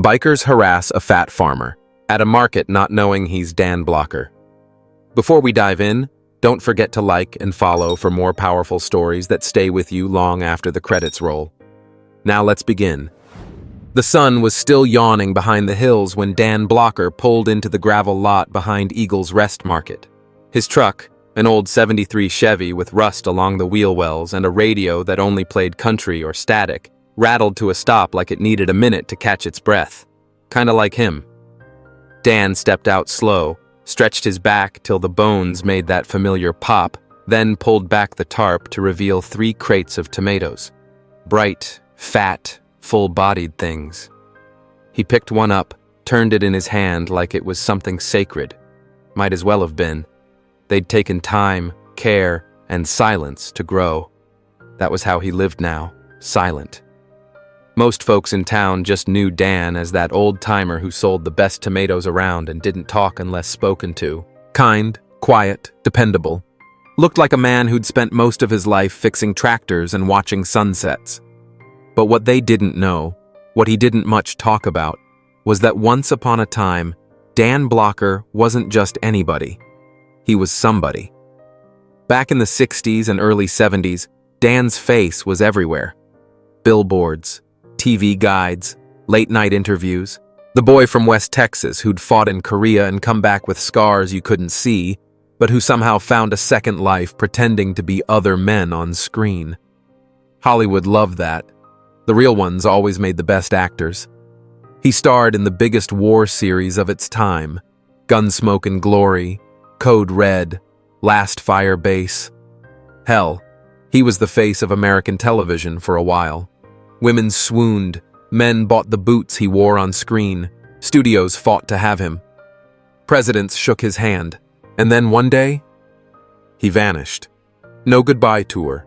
Bikers harass a fat farmer at a market not knowing he's Dan Blocker. Before we dive in, don't forget to like and follow for more powerful stories that stay with you long after the credits roll. Now let's begin. The sun was still yawning behind the hills when Dan Blocker pulled into the gravel lot behind Eagle's Rest Market. His truck, an old '73 Chevy with rust along the wheel wells and a radio that only played country or static, rattled to a stop like it needed a minute to catch its breath. Kinda like him. Dan stepped out slow, stretched his back till the bones made that familiar pop, then pulled back the tarp to reveal 3 crates of tomatoes. Bright, fat, full-bodied things. He picked one up, turned it in his hand like it was something sacred. Might as well have been. They'd taken time, care, and silence to grow. That was how he lived now, silent. Most folks in town just knew Dan as that old-timer who sold the best tomatoes around and didn't talk unless spoken to. Kind, quiet, dependable. Looked like a man who'd spent most of his life fixing tractors and watching sunsets. But what they didn't know, what he didn't much talk about, was that once upon a time, Dan Blocker wasn't just anybody. He was somebody. Back in the 60s and early 70s, Dan's face was everywhere. Billboards, TV guides, late-night interviews. The boy from West Texas who'd fought in Korea and come back with scars you couldn't see, but who somehow found a second life pretending to be other men on screen. Hollywood loved that. The real ones always made the best actors. He starred in the biggest war series of its time, Gunsmoke and Glory, Code Red, Last Fire Base. Hell, he was the face of American television for a while. Women swooned, men bought the boots he wore on screen, studios fought to have him. Presidents shook his hand, and then one day, he vanished. No goodbye tour,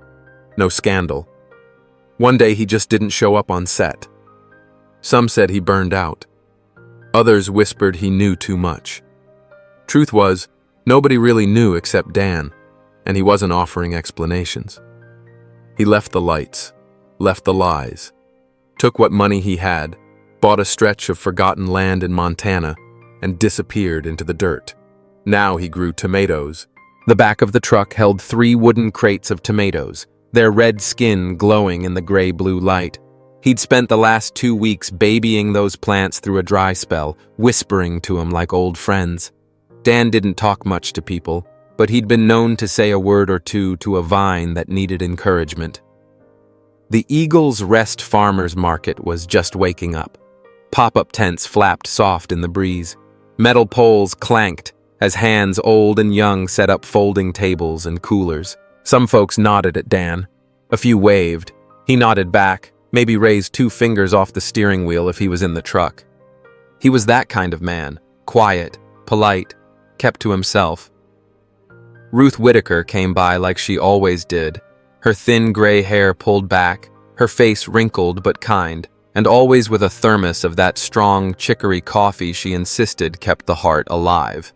no scandal. One day he just didn't show up on set. Some said he burned out. Others whispered he knew too much. Truth was, nobody really knew except Dan, and he wasn't offering explanations. He left the lights, left the lies, took what money he had, bought a stretch of forgotten land in Montana, and disappeared into the dirt. Now he grew tomatoes. The back of the truck held 3 wooden crates of tomatoes, their red skin glowing in the gray-blue light. He'd spent the last 2 weeks babying those plants through a dry spell, whispering to them like old friends. Dan didn't talk much to people, but he'd been known to say a word or two to a vine that needed encouragement. The Eagle's Rest Farmers Market was just waking up. Pop-up tents flapped soft in the breeze. Metal poles clanked as hands old and young set up folding tables and coolers. Some folks nodded at Dan. A few waved. He nodded back, maybe raised 2 fingers off the steering wheel if he was in the truck. He was that kind of man, quiet, polite, kept to himself. Ruth Whitaker came by like she always did, her thin gray hair pulled back, her face wrinkled but kind, and always with a thermos of that strong chicory coffee she insisted kept the heart alive.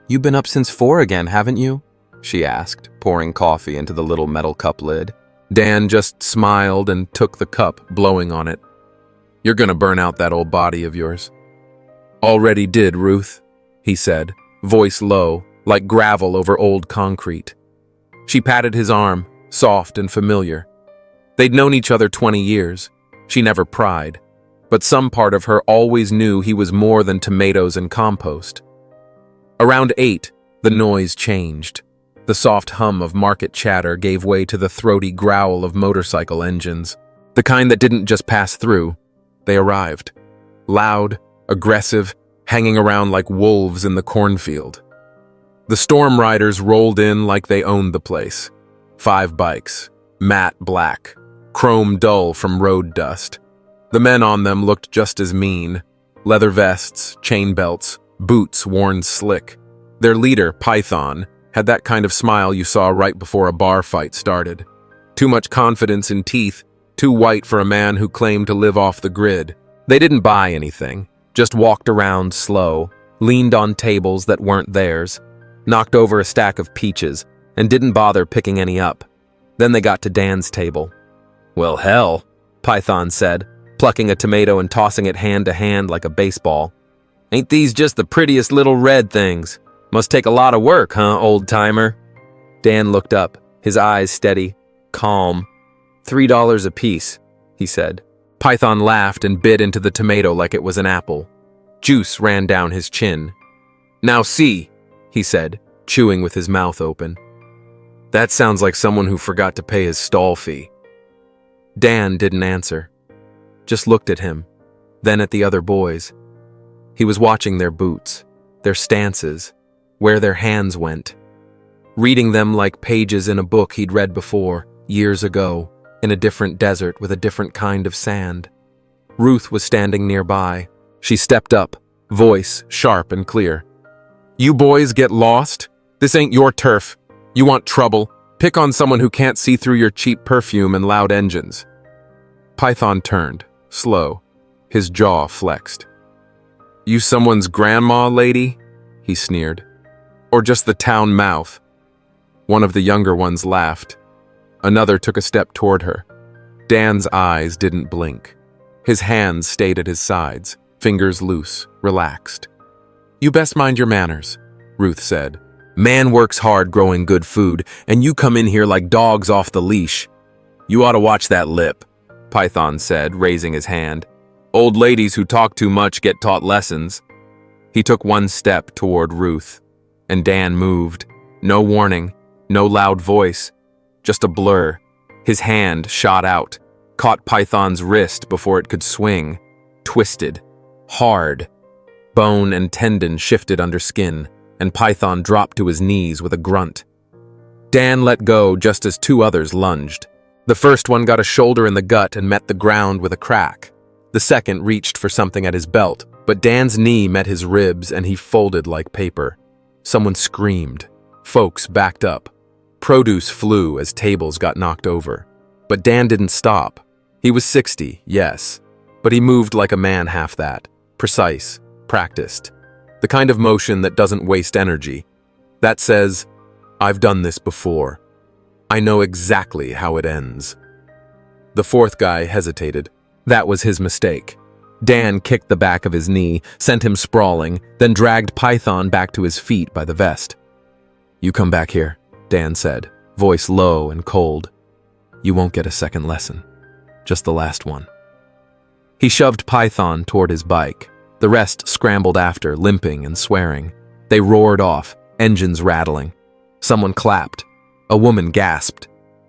"You've been up since 4 again, haven't you?" she asked, pouring coffee into the little metal cup lid. Dan just smiled and took the cup, blowing on it. "You're gonna burn out that old body of yours." "Already did, Ruth," he said, voice low, like gravel over old concrete. She patted his arm, soft and familiar. They'd known each other 20 years. She never pried, but some part of her always knew he was more than tomatoes and compost. Around 8, the noise changed. The soft hum of market chatter gave way to the throaty growl of motorcycle engines. The kind that didn't just pass through. They arrived. Loud, aggressive, hanging around like wolves in the cornfield. The storm riders rolled in like they owned the place. 5 bikes, matte black, chrome dull from road dust. The men on them looked just as mean. Leather vests, chain belts, boots worn slick. Their leader, Python, had that kind of smile you saw right before a bar fight started. Too much confidence in teeth, too white for a man who claimed to live off the grid. They didn't buy anything, just walked around slow, leaned on tables that weren't theirs, knocked over a stack of peaches, and didn't bother picking any up. Then they got to Dan's table. "Well, hell," Python said, plucking a tomato and tossing it hand to hand like a baseball. "Ain't these just the prettiest little red things? Must take a lot of work, huh, old-timer?" Dan looked up, his eyes steady, calm. $3 apiece, he said. Python laughed and bit into the tomato like it was an apple. Juice ran down his chin. "Now see," he said, chewing with his mouth open. "That sounds like someone who forgot to pay his stall fee." Dan didn't answer, just looked at him, then at the other boys. He was watching their boots, their stances, where their hands went, reading them like pages in a book he'd read before, years ago, in a different desert with a different kind of sand. Ruth was standing nearby. She stepped up, voice sharp and clear. "You boys get lost? This ain't your turf. You want trouble? Pick on someone who can't see through your cheap perfume and loud engines." Python turned, slow, his jaw flexed. "You someone's grandma, lady?" he sneered. "Or just the town mouth?" One of the younger ones laughed. Another took a step toward her. Dan's eyes didn't blink. His hands stayed at his sides, fingers loose, relaxed. "You best mind your manners," Ruth said. "Man works hard growing good food, and you come in here like dogs off the leash." "You ought to watch that lip," Python said, raising his hand. "Old ladies who talk too much get taught lessons." He took one step toward Ruth, and Dan moved. No warning, no loud voice, just a blur. His hand shot out, caught Python's wrist before it could swing, twisted, hard. Bone and tendon shifted under skin, and Python dropped to his knees with a grunt. Dan let go just as two others lunged. The first one got a shoulder in the gut and met the ground with a crack. The second reached for something at his belt, but Dan's knee met his ribs and he folded like paper. Someone screamed. Folks backed up. Produce flew as tables got knocked over. But Dan didn't stop. He was 60, yes, but he moved like a man half that. Precise, practiced. The kind of motion that doesn't waste energy. That says, "I've done this before. I know exactly how it ends." The fourth guy hesitated. That was his mistake. Dan kicked the back of his knee, sent him sprawling, then dragged Python back to his feet by the vest. "You come back here," Dan said, voice low and cold. "You won't get a second lesson. Just the last one." He shoved Python toward his bike. The rest scrambled after, limping and swearing. They roared off, engines rattling. Someone clapped. A woman gasped.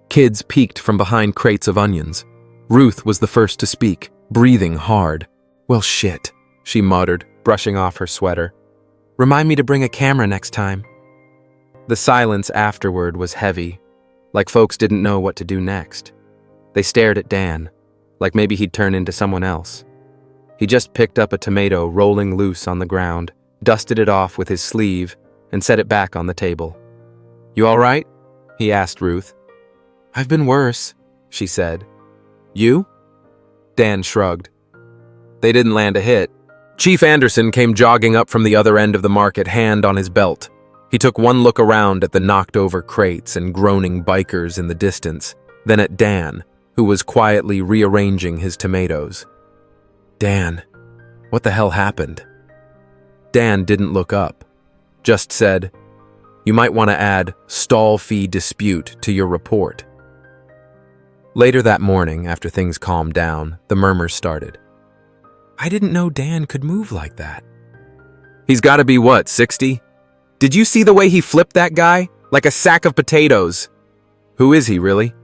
Kids peeked from behind crates of onions. Ruth was the first to speak, breathing hard. "Well, shit," she muttered, brushing off her sweater. "Remind me to bring a camera next time." The silence afterward was heavy, like folks didn't know what to do next. They stared at Dan, like maybe he'd turn into someone else. He just picked up a tomato rolling loose on the ground, dusted it off with his sleeve, and set it back on the table. "You all right?" he asked Ruth. "I've been worse," she said. "You?" Dan shrugged. They didn't land a hit. Chief Anderson came jogging up from the other end of the market, hand on his belt. He took one look around at the knocked-over crates and groaning bikers in the distance, then at Dan, who was quietly rearranging his tomatoes. "Dan, what the hell happened?" Dan didn't look up, just said, "You might want to add stall fee dispute to your report." Later that morning, after things calmed down, the murmurs started. "I didn't know Dan could move like that." "He's got to be what, 60? Did you see the way he flipped that guy? Like a sack of potatoes." "Who is he, really?"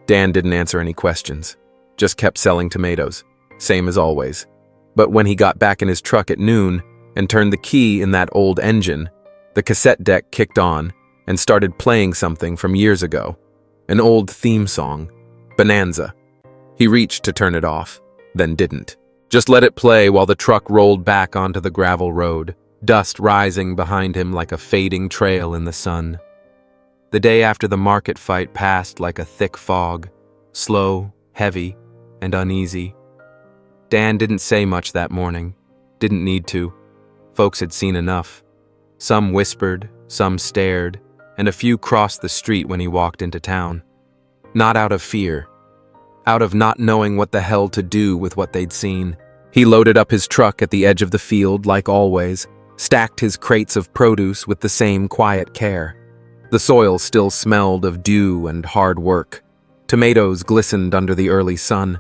Dan didn't answer any questions, just kept selling tomatoes, same as always. But when he got back in his truck at noon and turned the key in that old engine, the cassette deck kicked on and started playing something from years ago. An old theme song, Bonanza. He reached to turn it off, then didn't. Just let it play while the truck rolled back onto the gravel road, dust rising behind him like a fading trail in the sun. The day after the market fight passed like a thick fog, slow, heavy, and uneasy. Dan didn't say much that morning, didn't need to. Folks had seen enough. Some whispered, some stared, and a few crossed the street when he walked into town. Not out of fear, out of not knowing what the hell to do with what they'd seen. He loaded up his truck at the edge of the field like always, stacked his crates of produce with the same quiet care. The soil still smelled of dew and hard work. Tomatoes glistened under the early sun.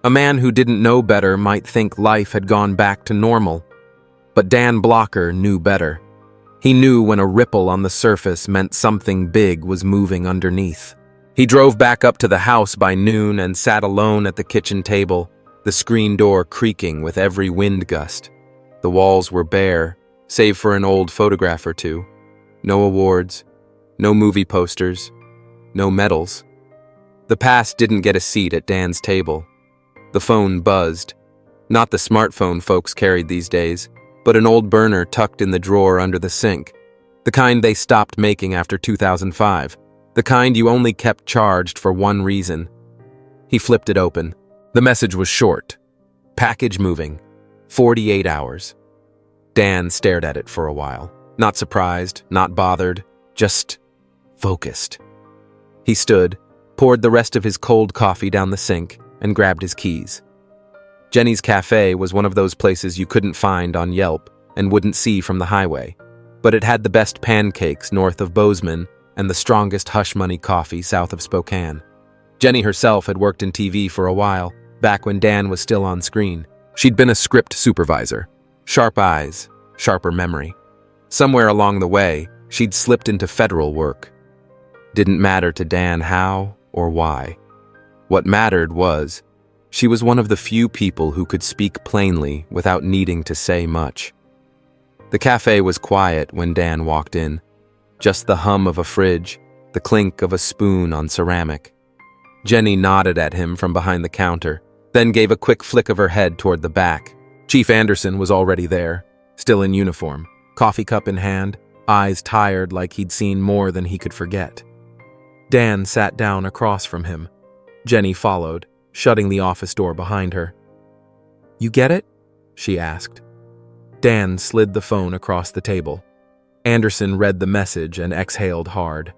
A man who didn't know better might think life had gone back to normal. But Dan Blocker knew better. He knew when a ripple on the surface meant something big was moving underneath. He drove back up to the house by noon and sat alone at the kitchen table, the screen door creaking with every wind gust. The walls were bare, save for an old photograph or two. No awards, no movie posters, no medals. The past didn't get a seat at Dan's table. The phone buzzed. Not the smartphone folks carried these days, but an old burner tucked in the drawer under the sink. The kind they stopped making after 2005. The kind you only kept charged for one reason. He flipped it open. The message was short. Package moving. 48 hours. Dan stared at it for a while. Not surprised, not bothered, just focused. He stood, poured the rest of his cold coffee down the sink, and grabbed his keys. Jenny's Cafe was one of those places you couldn't find on Yelp and wouldn't see from the highway, but it had the best pancakes north of Bozeman and the strongest hush money coffee south of Spokane. Jenny herself had worked in TV for a while, back when Dan was still on screen. She'd been a script supervisor. Sharp eyes, sharper memory. Somewhere along the way, she'd slipped into federal work. Didn't matter to Dan how or why. What mattered was, she was one of the few people who could speak plainly without needing to say much. The cafe was quiet when Dan walked in. Just the hum of a fridge, the clink of a spoon on ceramic. Jenny nodded at him from behind the counter, then gave a quick flick of her head toward the back. Chief Anderson was already there, still in uniform, coffee cup in hand, eyes tired like he'd seen more than he could forget. Dan sat down across from him. Jenny followed, shutting the office door behind her. "You get it?" she asked. Dan slid the phone across the table. Anderson read the message and exhaled hard.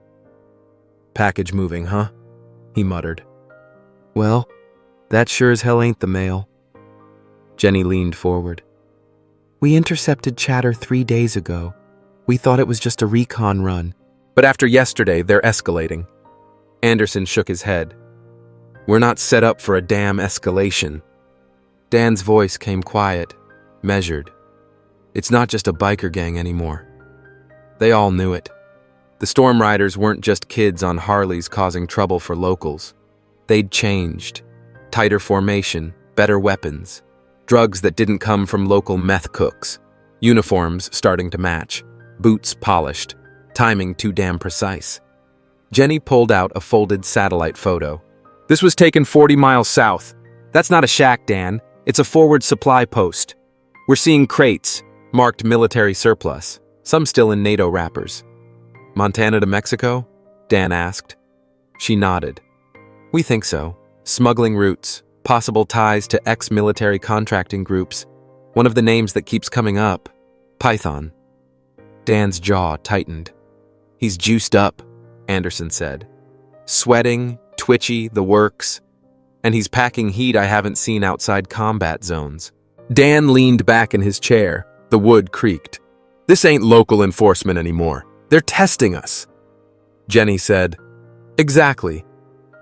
"Package moving, huh?" he muttered. "Well, that sure as hell ain't the mail." Jenny leaned forward. "We intercepted chatter 3 days ago. We thought it was just a recon run. But after yesterday, they're escalating." Anderson shook his head. "We're not set up for a damn escalation." Dan's voice came quiet, measured. "It's not just a biker gang anymore." They all knew it. The Storm Riders weren't just kids on Harleys causing trouble for locals. They'd changed. Tighter formation, better weapons. Drugs that didn't come from local meth cooks. Uniforms starting to match. Boots polished. Timing too damn precise. Jenny pulled out a folded satellite photo. "This was taken 40 miles south. That's not a shack, Dan. It's a forward supply post. We're seeing crates, marked military surplus, some still in NATO wrappers." "Montana to Mexico?" Dan asked. She nodded. "We think so. Smuggling routes, possible ties to ex-military contracting groups. One of the names that keeps coming up, Python." Dan's jaw tightened. "He's juiced up," Anderson said. "Sweating, twitchy, the works. And he's packing heat I haven't seen outside combat zones." Dan leaned back in his chair. The wood creaked. "This ain't local enforcement anymore. They're testing us." Jenny said, "Exactly.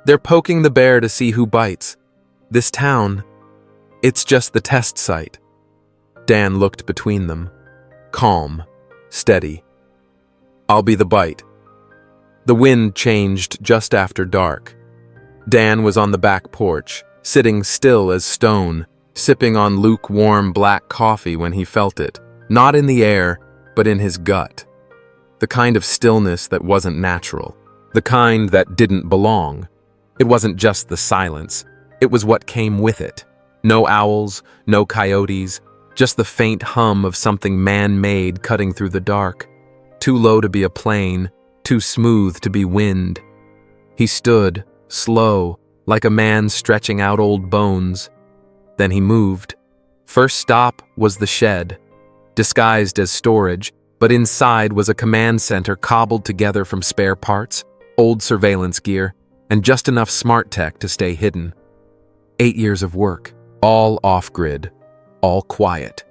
They're poking the bear to see who bites. This town, it's just the test site." Dan looked between them. Calm, steady. "I'll be the bite." The wind changed just after dark. Dan was on the back porch, sitting still as stone, sipping on lukewarm black coffee when he felt it, not in the air, but in his gut. The kind of stillness that wasn't natural, the kind that didn't belong. It wasn't just the silence, it was what came with it. No owls, no coyotes, just the faint hum of something man-made cutting through the dark. Too low to be a plane, too smooth to be wind. He stood, slow, like a man stretching out old bones. Then he moved. First stop was the shed, disguised as storage, but inside was a command center cobbled together from spare parts, old surveillance gear, and just enough smart tech to stay hidden. 8 years of work, all off-grid, all quiet.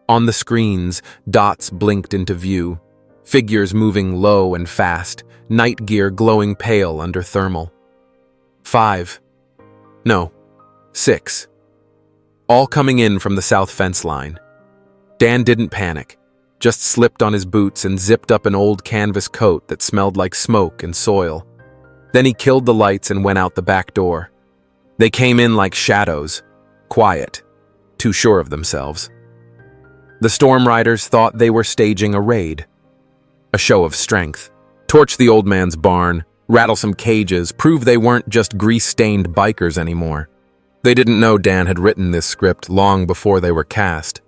On the screens, dots blinked into view, figures moving low and fast, night gear glowing pale under thermal. 5. No, 6. All coming in from the south fence line. Dan didn't panic, just slipped on his boots and zipped up an old canvas coat that smelled like smoke and soil. Then he killed the lights and went out the back door. They came in like shadows, quiet, too sure of themselves. The Storm Riders thought they were staging a raid, a show of strength. Torch the old man's barn, rattle some cages, prove they weren't just grease-stained bikers anymore. They didn't know Dan had written this script long before they were cast.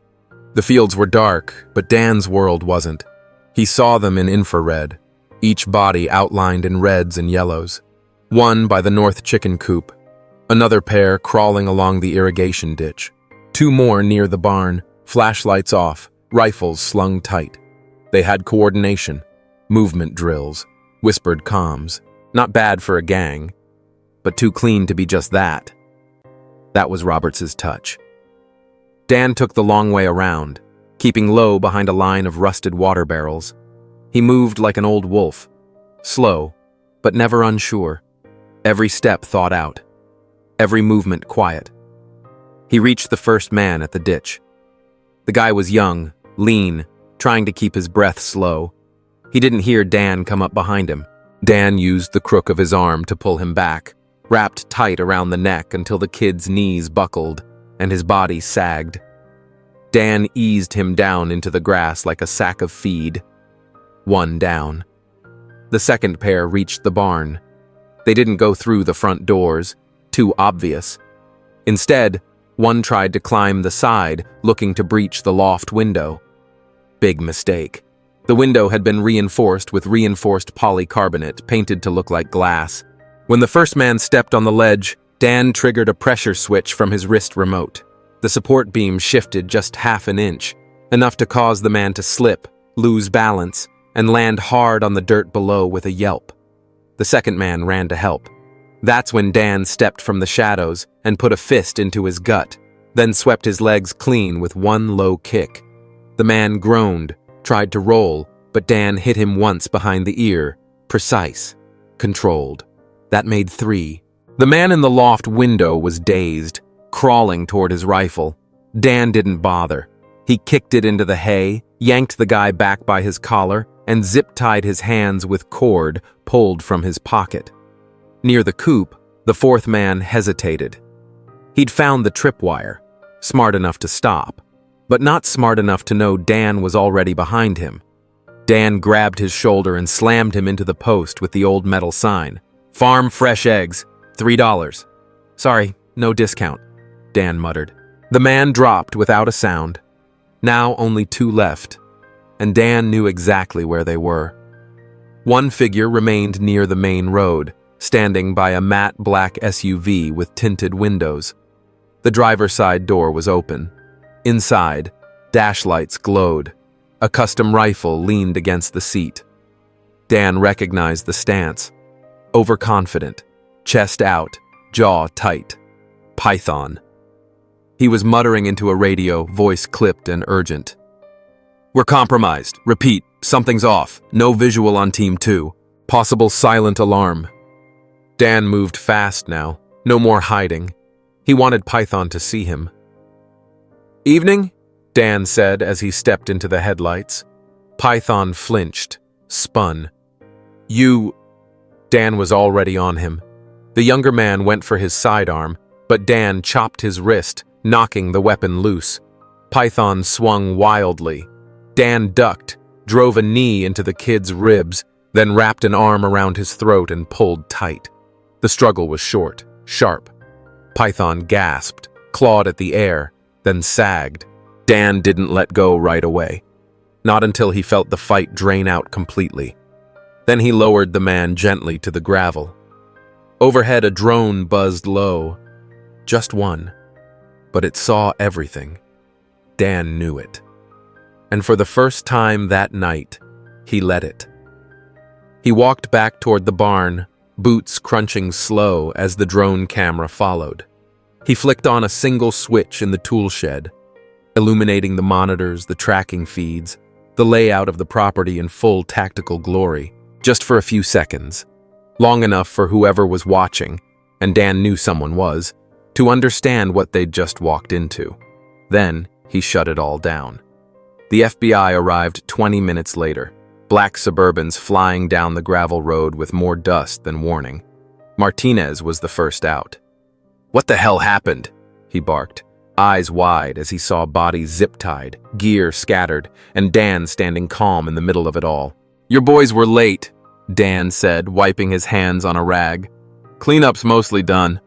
The fields were dark, but Dan's world wasn't. He saw them in infrared, each body outlined in reds and yellows. One by the north chicken coop, another pair crawling along the irrigation ditch, 2 more near the barn, flashlights off, rifles slung tight. They had coordination, movement drills, whispered comms. Not bad for a gang, but too clean to be just that. That was Roberts' touch. Dan took the long way around, keeping low behind a line of rusted water barrels. He moved like an old wolf, slow, but never unsure. Every step thought out, every movement quiet. He reached the first man at the ditch. The guy was young, lean, trying to keep his breath slow. He didn't hear Dan come up behind him. Dan used the crook of his arm to pull him back, wrapped tight around the neck until the kid's knees buckled and his body sagged. Dan eased him down into the grass like a sack of feed. 1 down. The second pair reached the barn. They didn't go through the front doors, too obvious. Instead, one tried to climb the side, looking to breach the loft window. Big mistake. The window had been reinforced with reinforced polycarbonate, painted to look like glass. When the first man stepped on the ledge, Dan triggered a pressure switch from his wrist remote. The support beam shifted just half an inch, enough to cause the man to slip, lose balance, and land hard on the dirt below with a yelp. The second man ran to help. That's when Dan stepped from the shadows and put a fist into his gut, then swept his legs clean with 1 low kick. The man groaned, tried to roll, but Dan hit him once behind the ear, precise, controlled. That made 3. The man in the loft window was dazed, crawling toward his rifle. Dan didn't bother. He kicked it into the hay, yanked the guy back by his collar, and zip-tied his hands with cord pulled from his pocket. Near the coop, the fourth man hesitated. He'd found the tripwire, smart enough to stop, but not smart enough to know Dan was already behind him. Dan grabbed his shoulder and slammed him into the post with the old metal sign. "Farm fresh eggs, $3. "Sorry, no discount," Dan muttered. The man dropped without a sound. Now only 2 left, and Dan knew exactly where they were. One figure remained near the main road, standing by a matte black SUV with tinted windows. The driver's side door was open. Inside, dash lights glowed. A custom rifle leaned against the seat. Dan recognized the stance. Overconfident, chest out, jaw tight. Python. He was muttering into a radio, voice clipped and urgent. "We're compromised. Repeat, something's off. No visual on Team 2. Possible silent alarm." Dan moved fast now. No more hiding. He wanted Python to see him. "Evening?" Dan said as he stepped into the headlights. Python flinched, spun. "You..." Dan was already on him. The younger man went for his sidearm, but Dan chopped his wrist, knocking the weapon loose. Python swung wildly. Dan ducked, drove a knee into the kid's ribs, then wrapped an arm around his throat and pulled tight. The struggle was short, sharp. Python gasped, clawed at the air, then sagged. Dan didn't let go right away. Not until he felt the fight drain out completely. Then he lowered the man gently to the gravel. Overhead, a drone buzzed low. Just one. But it saw everything. Dan knew it. And for the first time that night, he let it. He walked back toward the barn, boots crunching slow as the drone camera followed. He flicked on a single switch in the tool shed, illuminating the monitors, the tracking feeds, the layout of the property in full tactical glory, just for a few seconds, long enough for whoever was watching, and Dan knew someone was, to understand what they'd just walked into. Then, he shut it all down. The FBI arrived 20 minutes later, black Suburbans flying down the gravel road with more dust than warning. Martinez was the first out. "What the hell happened?" he barked, eyes wide as he saw bodies zip-tied, gear scattered, and Dan standing calm in the middle of it all. "Your boys were late," Dan said, wiping his hands on a rag. "Cleanup's mostly done."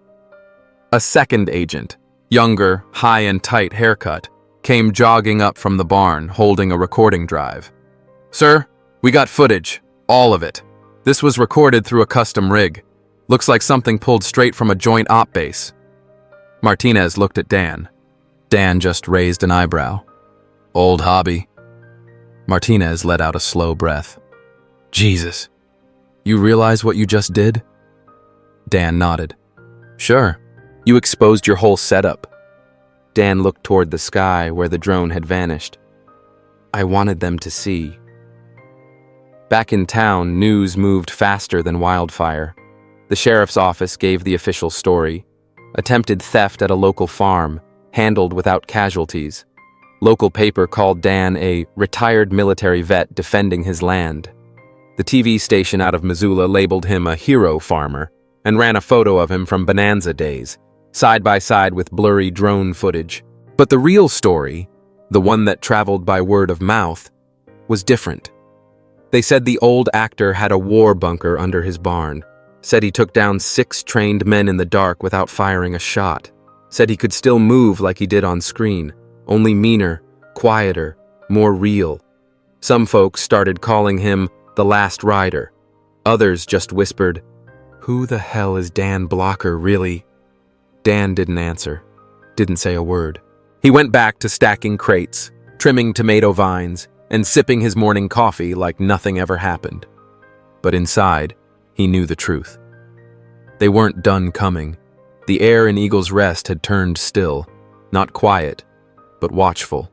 A second agent, younger, high and tight haircut, came jogging up from the barn, holding a recording drive. "Sir, we got footage, all of it. This was recorded through a custom rig. Looks like something pulled straight from a joint op base." Martinez looked at Dan. Dan just raised an eyebrow. "Old hobby." Martinez let out a slow breath. "Jesus, you realize what you just did?" Dan nodded. "Sure. You exposed your whole setup." Dan looked toward the sky where the drone had vanished. "I wanted them to see." Back in town, news moved faster than wildfire. The sheriff's office gave the official story. Attempted theft at a local farm, handled without casualties. Local paper called Dan a retired military vet defending his land. The TV station out of Missoula labeled him a hero farmer and ran a photo of him from Bonanza days, side by side with blurry drone footage. But the real story, the one that traveled by word of mouth, was different. They said the old actor had a war bunker under his barn, said he took down 6 trained men in the dark without firing a shot, said he could still move like he did on screen, only meaner, quieter, more real. Some folks started calling him the Last Rider. Others just whispered, "Who the hell is Dan Blocker, really?" Dan didn't answer, didn't say a word. He went back to stacking crates, trimming tomato vines, and sipping his morning coffee like nothing ever happened. But inside, he knew the truth. They weren't done coming. The air in Eagle's Rest had turned still, not quiet, but watchful.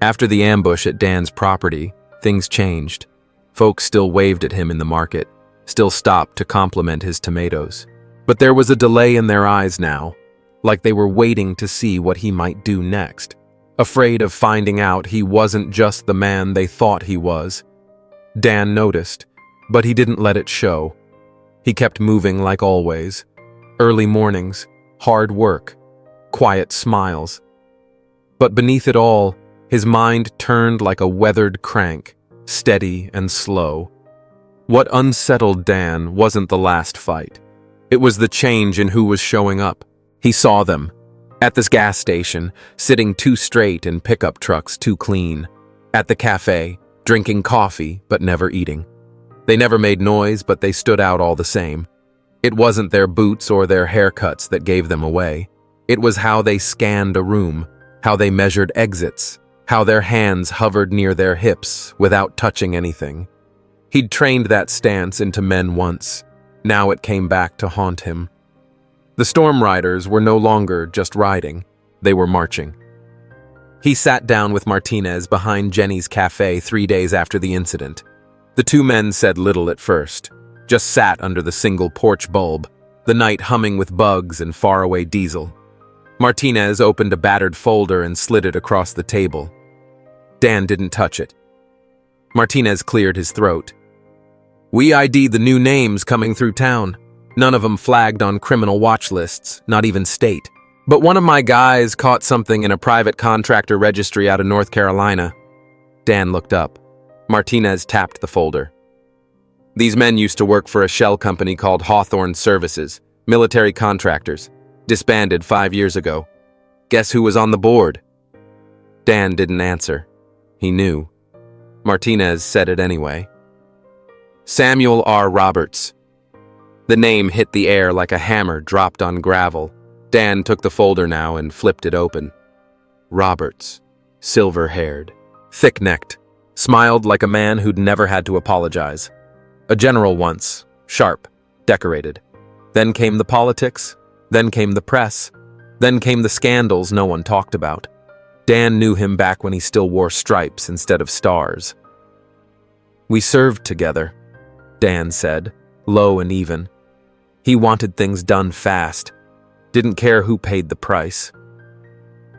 After the ambush at Dan's property, things changed. Folks still waved at him in the market, still stopped to compliment his tomatoes. But there was a delay in their eyes now, like they were waiting to see what he might do next, afraid of finding out he wasn't just the man they thought he was. Dan noticed, but he didn't let it show. He kept moving like always. Early mornings, hard work, quiet smiles. But beneath it all, his mind turned like a weathered crank, steady and slow. What unsettled Dan wasn't the last fight. It was the change in who was showing up. He saw them, at this gas station, sitting too straight in pickup trucks too clean. At the cafe, drinking coffee but never eating. They never made noise, but they stood out all the same. It wasn't their boots or their haircuts that gave them away. It was how they scanned a room, how they measured exits, how their hands hovered near their hips without touching anything. He'd trained that stance into men once. Now it came back to haunt him. The Storm Riders were no longer just riding, they were marching. He sat down with Martinez behind Jenny's cafe 3 days after the incident. The two men said little at first, just sat under the single porch bulb, the night humming with bugs and faraway diesel. Martinez opened a battered folder and slid it across the table. Dan didn't touch it. Martinez cleared his throat. "We ID'd the new names coming through town. None of them flagged on criminal watch lists, not even state. But one of my guys caught something in a private contractor registry out of North Carolina." Dan looked up. Martinez tapped the folder. "These men used to work for a shell company called Hawthorne Services, military contractors, disbanded 5 years ago. Guess who was on the board?" Dan didn't answer. He knew. Martinez said it anyway. "Samuel R. Roberts." The name hit the air like a hammer dropped on gravel. Dan took the folder now and flipped it open. Roberts, silver-haired, thick-necked, smiled like a man who'd never had to apologize. A general once, sharp, decorated. Then came the politics, then came the press, Then came the scandals no one talked about. Dan knew him back when he still wore stripes instead of stars. "We served together," Dan said, low and even. He wanted things done fast, didn't care who paid the price.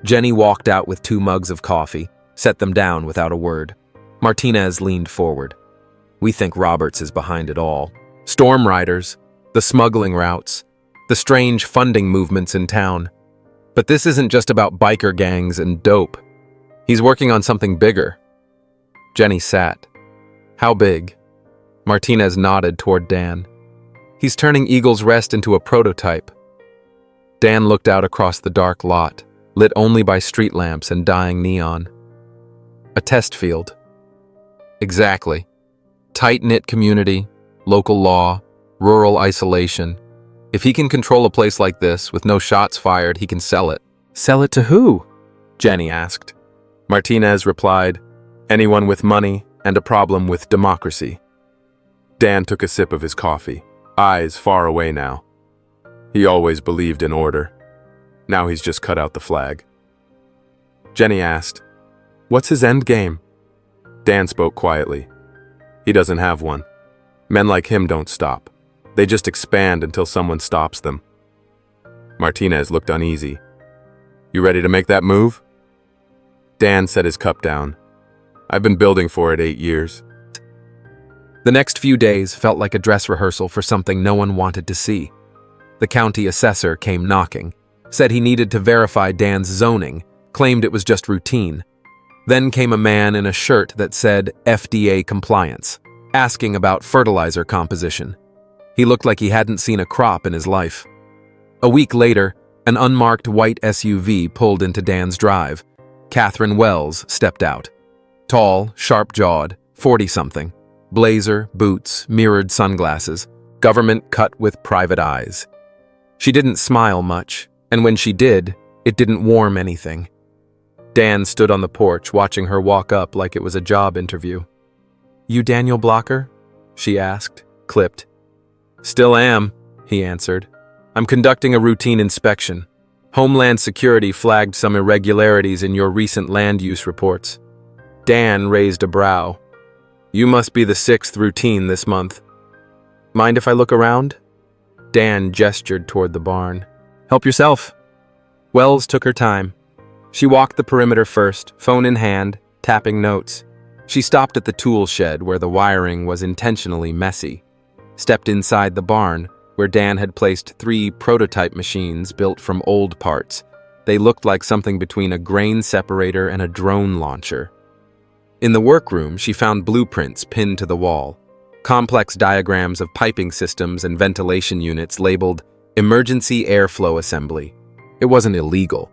Jenny walked out with 2 mugs of coffee, set them down without a word. Martinez leaned forward. "We think Roberts is behind it all. Storm riders, the smuggling routes, the strange funding movements in town. But this isn't just about biker gangs and dope. He's working on something bigger." Jenny sat. "How big?" Martinez nodded toward Dan. "He's turning Eagle's Rest into a prototype." Dan looked out across the dark lot, lit only by street lamps and dying neon. "A test field." "Exactly. Tight-knit community, local law, rural isolation. If he can control a place like this with no shots fired, he can sell it." "Sell it to who?" Jenny asked. Martinez replied, "Anyone with money and a problem with democracy." Dan took a sip of his coffee, eyes far away now. He always believed in order. Now he's just cut out the flag. Jenny asked, "What's his end game?" Dan spoke quietly. "He doesn't have one. Men like him don't stop. They just expand until someone stops them." Martinez looked uneasy. "You ready to make that move?" Dan set his cup down. "I've been building for it 8 years." The next few days felt like a dress rehearsal for something no one wanted to see. The county assessor came knocking, said he needed to verify Dan's zoning, claimed it was just routine. Then came a man in a shirt that said FDA compliance, asking about fertilizer composition. He looked like he hadn't seen a crop in his life. A week later, an unmarked white SUV pulled into Dan's drive. Catherine Wells stepped out. Tall, sharp-jawed, 40-something. Blazer, boots, mirrored sunglasses, government cut with private eyes. She didn't smile much, and when she did, it didn't warm anything. Dan stood on the porch watching her walk up like it was a job interview. "You Daniel Blocker?" she asked, clipped. "Still am," he answered. "I'm conducting a routine inspection. Homeland Security flagged some irregularities in your recent land use reports." Dan raised a brow. "You must be the 6th routine this month. Mind if I look around?" Dan gestured toward the barn. "Help yourself." Wells took her time. She walked the perimeter first, phone in hand, tapping notes. She stopped at the tool shed where the wiring was intentionally messy. Stepped inside the barn, where Dan had placed 3 prototype machines built from old parts. They looked like something between a grain separator and a drone launcher. In the workroom, she found blueprints pinned to the wall. Complex diagrams of piping systems and ventilation units labeled Emergency Airflow Assembly. It wasn't illegal,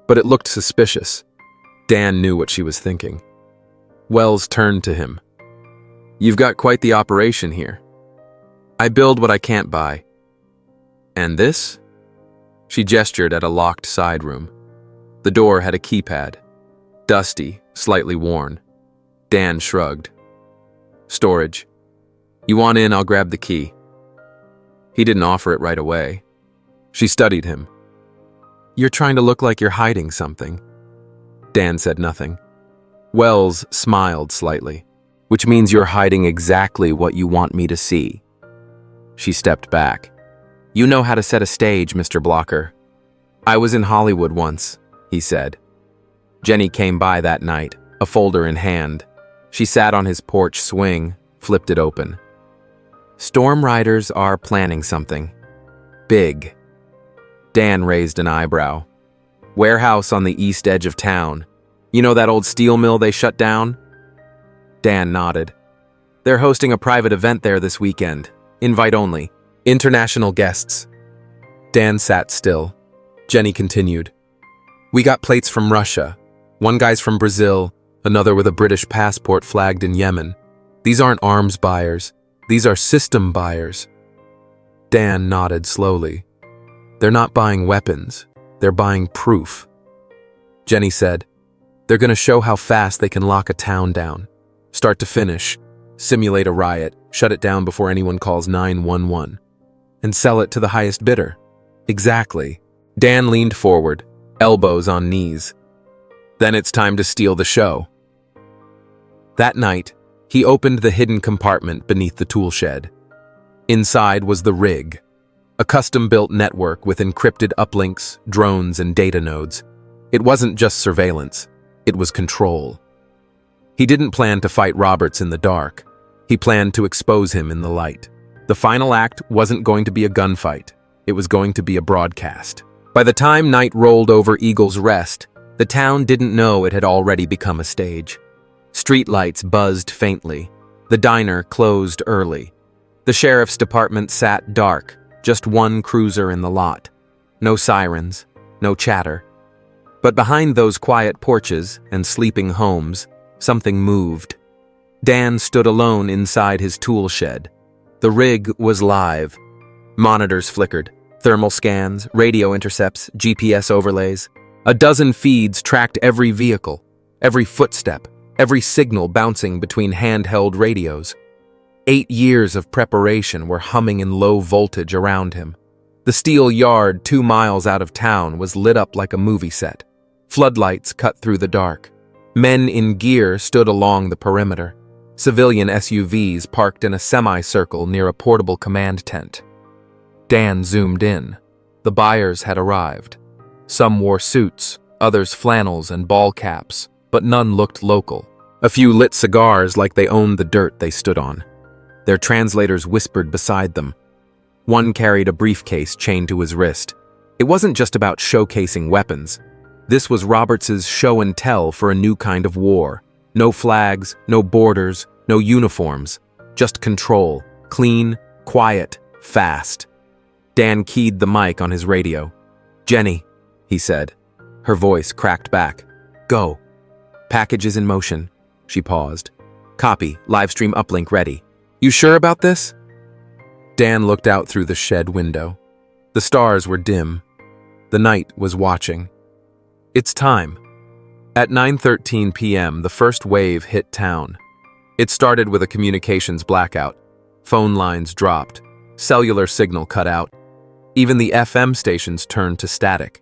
but it looked suspicious. Dan knew what she was thinking. Wells turned to him. "You've got quite the operation here. I build what I can't buy." "And this?" She gestured at a locked side room. The door had a keypad. Dusty, slightly worn. Dan shrugged. "Storage. You want in, I'll grab the key." He didn't offer it right away. She studied him. "You're trying to look like you're hiding something." Dan said nothing. Wells smiled slightly. "Which means you're hiding exactly what you want me to see." She stepped back. "You know how to set a stage, Mr. Blocker." "I was in Hollywood once," he said. Jenny came by that night, a folder in hand. She sat on his porch swing, flipped it open. "Storm Riders are planning something. Big." Dan raised an eyebrow. "Warehouse on the east edge of town. You know that old steel mill they shut down?" Dan nodded. "They're hosting a private event there this weekend. Invite only. International guests." Dan sat still. Jenny continued. "We got plates from Russia. One guy's from Brazil, another with a British passport flagged in Yemen. These aren't arms buyers. These are system buyers." Dan nodded slowly. "They're not buying weapons. They're buying proof." Jenny said, "They're going to show how fast they can lock a town down. Start to finish. Simulate a riot. Shut it down before anyone calls 911. And sell it to the highest bidder." "Exactly." Dan leaned forward, elbows on knees. Then it's time to steal the show. That night, he opened the hidden compartment beneath the tool shed. Inside was the rig, a custom-built network with encrypted uplinks, drones, and data nodes. It wasn't just surveillance, it was control. He didn't plan to fight Roberts in the dark. He planned to expose him in the light. The final act wasn't going to be a gunfight. It was going to be a broadcast. By the time night rolled over Eagle's Rest, the town didn't know it had already become a stage. Streetlights buzzed faintly. The diner closed early. The sheriff's department sat dark, just one cruiser in the lot. No sirens, no chatter. But behind those quiet porches and sleeping homes, something moved. Dan stood alone inside his tool shed. The rig was live. Monitors flickered. Thermal scans, radio intercepts, GPS overlays. A dozen feeds tracked every vehicle, every footstep, every signal bouncing between handheld radios. 8 years of preparation were humming in low voltage around him. The steel yard 2 miles out of town was lit up like a movie set. Floodlights cut through the dark. Men in gear stood along the perimeter. Civilian SUVs parked in a semicircle near a portable command tent. Dan zoomed in. The buyers had arrived. Some wore suits, others flannels and ball caps, but none looked local. A few lit cigars like they owned the dirt they stood on. Their translators whispered beside them. One carried a briefcase chained to his wrist. It wasn't just about showcasing weapons. This was Roberts's show and tell for a new kind of war. No flags, no borders, no uniforms. Just control. Clean, quiet, fast. Dan keyed the mic on his radio. "Jenny," he said. Her voice cracked back. "Go." "Package is in motion." She paused. "Copy. Livestream uplink ready." "You sure about this?" Dan looked out through the shed window. The stars were dim. The night was watching. It's time. At 9:13 p.m., the first wave hit town. It started with a communications blackout. Phone lines dropped. Cellular signal cut out. Even the FM stations turned to static.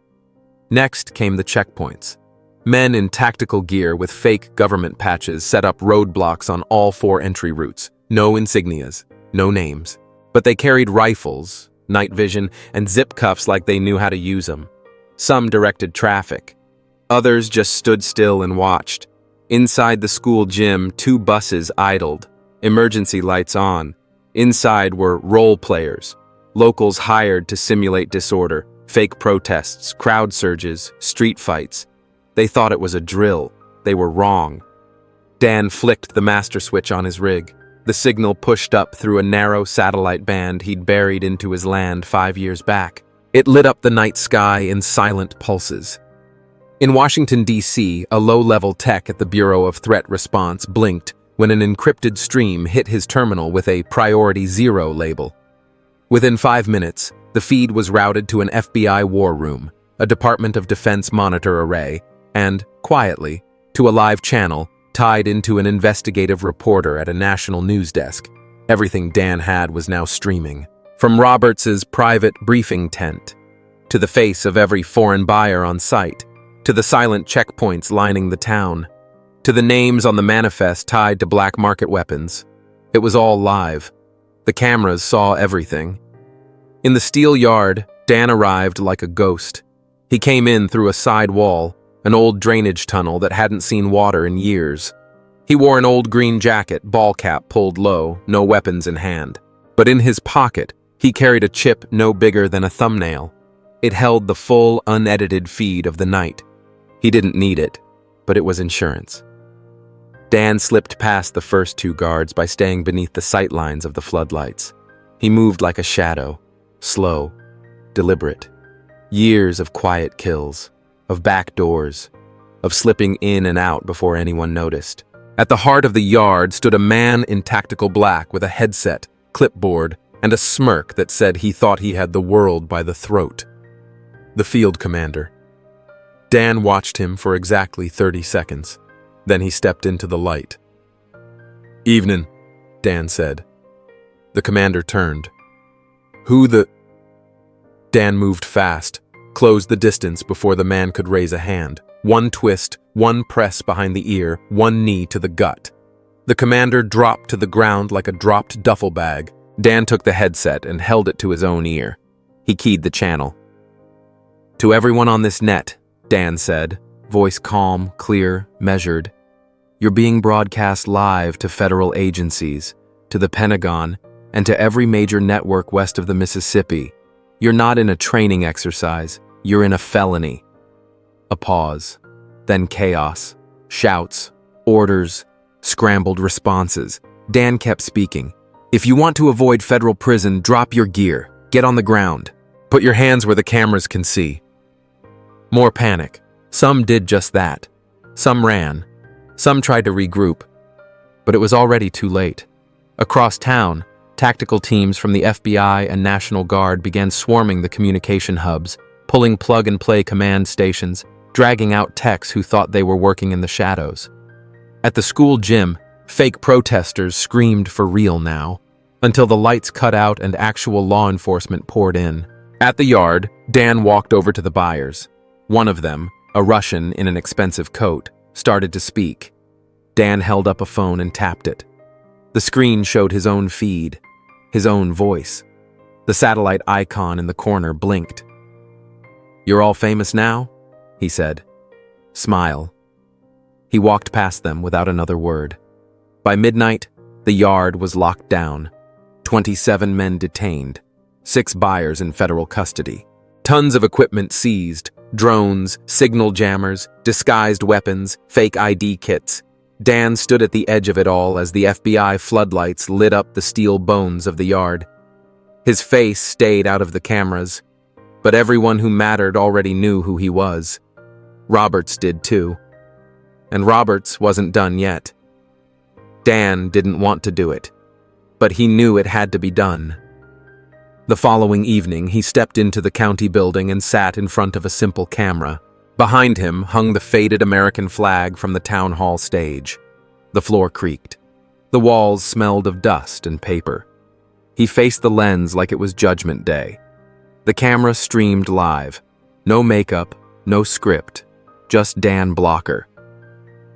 Next came the checkpoints. Men in tactical gear with fake government patches set up roadblocks on all 4 entry routes. No insignias, no names. But they carried rifles, night vision, and zip cuffs like they knew how to use them. Some directed traffic. Others just stood still and watched. Inside the school gym, 2 buses idled, emergency lights on. Inside were role players, locals hired to simulate disorder, fake protests, crowd surges, street fights. They thought it was a drill. They were wrong. Dan flicked the master switch on his rig. The signal pushed up through a narrow satellite band he'd buried into his land 5 years back. It lit up the night sky in silent pulses. In Washington, D.C., a low-level tech at the Bureau of Threat Response blinked when an encrypted stream hit his terminal with a Priority 0 label. Within 5 minutes, the feed was routed to an FBI war room, a Department of Defense monitor array, and, quietly, to a live channel tied into an investigative reporter at a national news desk. Everything Dan had was now streaming. From Roberts's private briefing tent, to the face of every foreign buyer on site, to the silent checkpoints lining the town, to the names on the manifest tied to black market weapons. It was all live. The cameras saw everything. In the steel yard, Dan arrived like a ghost. He came in through a side wall, an old drainage tunnel that hadn't seen water in years. He wore an old green jacket, ball cap pulled low, no weapons in hand. But in his pocket, he carried a chip no bigger than a thumbnail. It held the full, unedited feed of the night. He didn't need it, but it was insurance. Dan slipped past the first 2 guards by staying beneath the sight lines of the floodlights. He moved like a shadow, slow, deliberate. Years of quiet kills, of back doors, of slipping in and out before anyone noticed. At the heart of the yard stood a man in tactical black with a headset, clipboard, and a smirk that said he thought he had the world by the throat. The field commander. Dan watched him for exactly 30 seconds. Then he stepped into the light. "Evening," Dan said. The commander turned. "Who the—" Dan moved fast, closed the distance before the man could raise a hand. One twist, one press behind the ear, one knee to the gut. The commander dropped to the ground like a dropped duffel bag. Dan took the headset and held it to his own ear. He keyed the channel. "To everyone on this net," Dan said, voice calm, clear, measured. "You're being broadcast live to federal agencies, to the Pentagon, and to every major network west of the Mississippi. You're not in a training exercise, you're in a felony." A pause, then chaos, shouts, orders, scrambled responses. Dan kept speaking. "If you want to avoid federal prison, drop your gear, get on the ground. Put your hands where the cameras can see." More panic. Some did just that. Some ran. Some tried to regroup. But it was already too late. Across town, tactical teams from the FBI and National Guard began swarming the communication hubs, pulling plug-and-play command stations, dragging out techs who thought they were working in the shadows. At the school gym, fake protesters screamed for real now, until the lights cut out and actual law enforcement poured in. At the yard, Dan walked over to the buyers. One of them, a Russian in an expensive coat, started to speak. Dan held up a phone and tapped it. The screen showed his own feed, his own voice. The satellite icon in the corner blinked. "You're all famous now?" he said. "Smile." He walked past them without another word. By midnight, the yard was locked down. 27 men detained. 6 buyers in federal custody. Tons of equipment seized. Drones, signal jammers, disguised weapons, fake ID kits. Dan stood at the edge of it all as the FBI floodlights lit up the steel bones of the yard. His face stayed out of the cameras, but everyone who mattered already knew who he was. Roberts did too. And Roberts wasn't done yet. Dan didn't want to do it, but he knew it had to be done. The following evening, he stepped into the county building and sat in front of a simple camera. Behind him hung the faded American flag from the town hall stage. The floor creaked. The walls smelled of dust and paper. He faced the lens like it was Judgment Day. The camera streamed live. No makeup, no script, just Dan Blocker.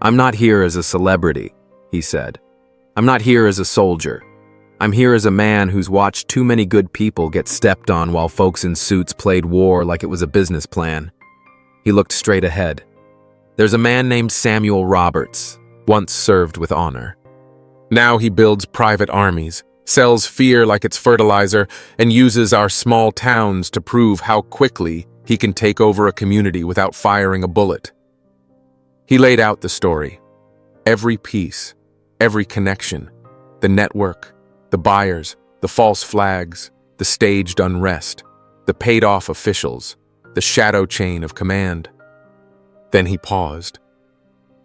"I'm not here as a celebrity," he said. "I'm not here as a soldier. I'm here as a man who's watched too many good people get stepped on while folks in suits played war like it was a business plan." He looked straight ahead. "There's a man named Samuel Roberts, once served with honor. Now he builds private armies, sells fear like it's fertilizer, and uses our small towns to prove how quickly he can take over a community without firing a bullet." He laid out the story. Every piece, every connection, the network, the buyers, the false flags, the staged unrest, the paid-off officials, the shadow chain of command. Then he paused.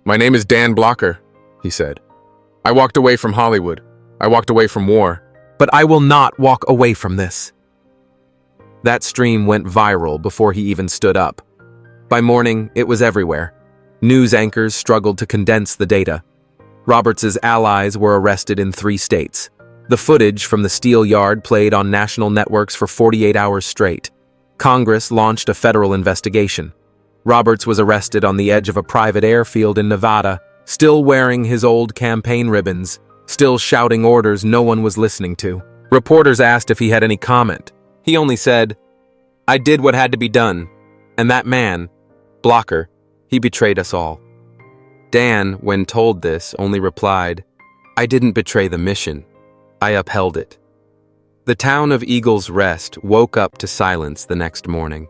"My name is Dan Blocker," he said. "I walked away from Hollywood. I walked away from war. But I will not walk away from this." That stream went viral before he even stood up. By morning, it was everywhere. News anchors struggled to condense the data. Roberts's allies were arrested in 3 states. The footage from the steel yard played on national networks for 48 hours straight. Congress launched a federal investigation. Roberts was arrested on the edge of a private airfield in Nevada, still wearing his old campaign ribbons, still shouting orders no one was listening to. Reporters asked if he had any comment. He only said, "I did what had to be done. And that man, Blocker, he betrayed us all." Dan, when told this, only replied, "I didn't betray the mission. I upheld it." The town of Eagles Rest woke up to silence the next morning.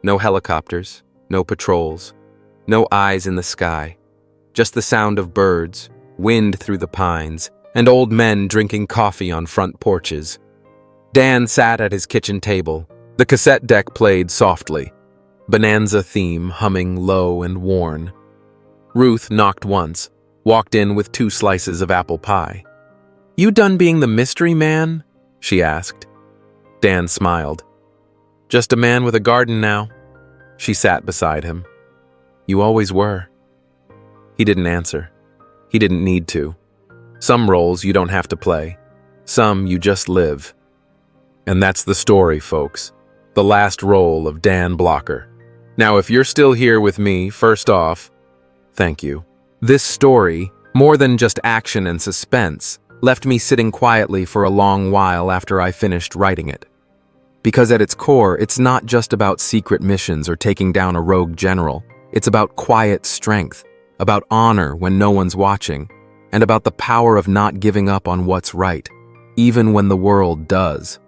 No helicopters, no patrols, no eyes in the sky. Just the sound of birds, wind through the pines, and old men drinking coffee on front porches. Dan sat at his kitchen table. The cassette deck played softly, Bonanza theme humming low and worn. Ruth knocked once, walked in with 2 slices of apple pie. "You done being the mystery man?" she asked. Dan smiled. "Just a man with a garden now." She sat beside him. "You always were." He didn't answer. He didn't need to. Some roles you don't have to play. Some you just live. And that's the story, folks. The last role of Dan Blocker. Now, if you're still here with me, first off, thank you. This story, more than just action and suspense, left me sitting quietly for a long while after I finished writing it. Because at its core, it's not just about secret missions or taking down a rogue general. It's about quiet strength, about honor when no one's watching, and about the power of not giving up on what's right, even when the world does.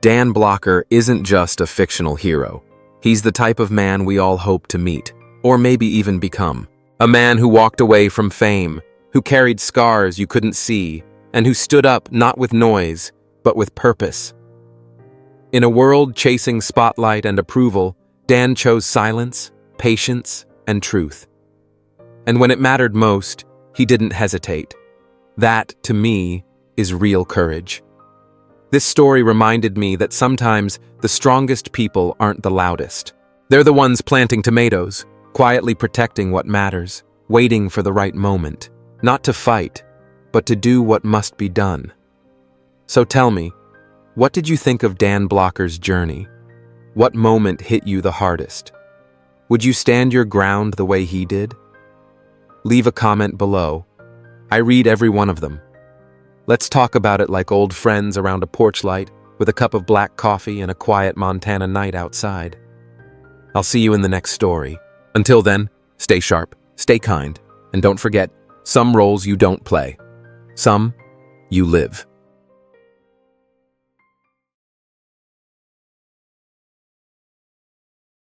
Dan Blocker isn't just a fictional hero. He's the type of man we all hope to meet, or maybe even become. A man who walked away from fame, who carried scars you couldn't see, and who stood up not with noise, but with purpose. In a world chasing spotlight and approval, Dan chose silence, patience, and truth. And when it mattered most, he didn't hesitate. That, to me, is real courage. This story reminded me that sometimes the strongest people aren't the loudest. They're the ones planting tomatoes, quietly protecting what matters, waiting for the right moment, not to fight, but to do what must be done. So tell me, what did you think of Dan Blocker's journey? What moment hit you the hardest? Would you stand your ground the way he did? Leave a comment below. I read every one of them. Let's talk about it like old friends around a porch light with a cup of black coffee and a quiet Montana night outside. I'll see you in the next story. Until then, stay sharp, stay kind, and don't forget, some roles you don't play. Some you live.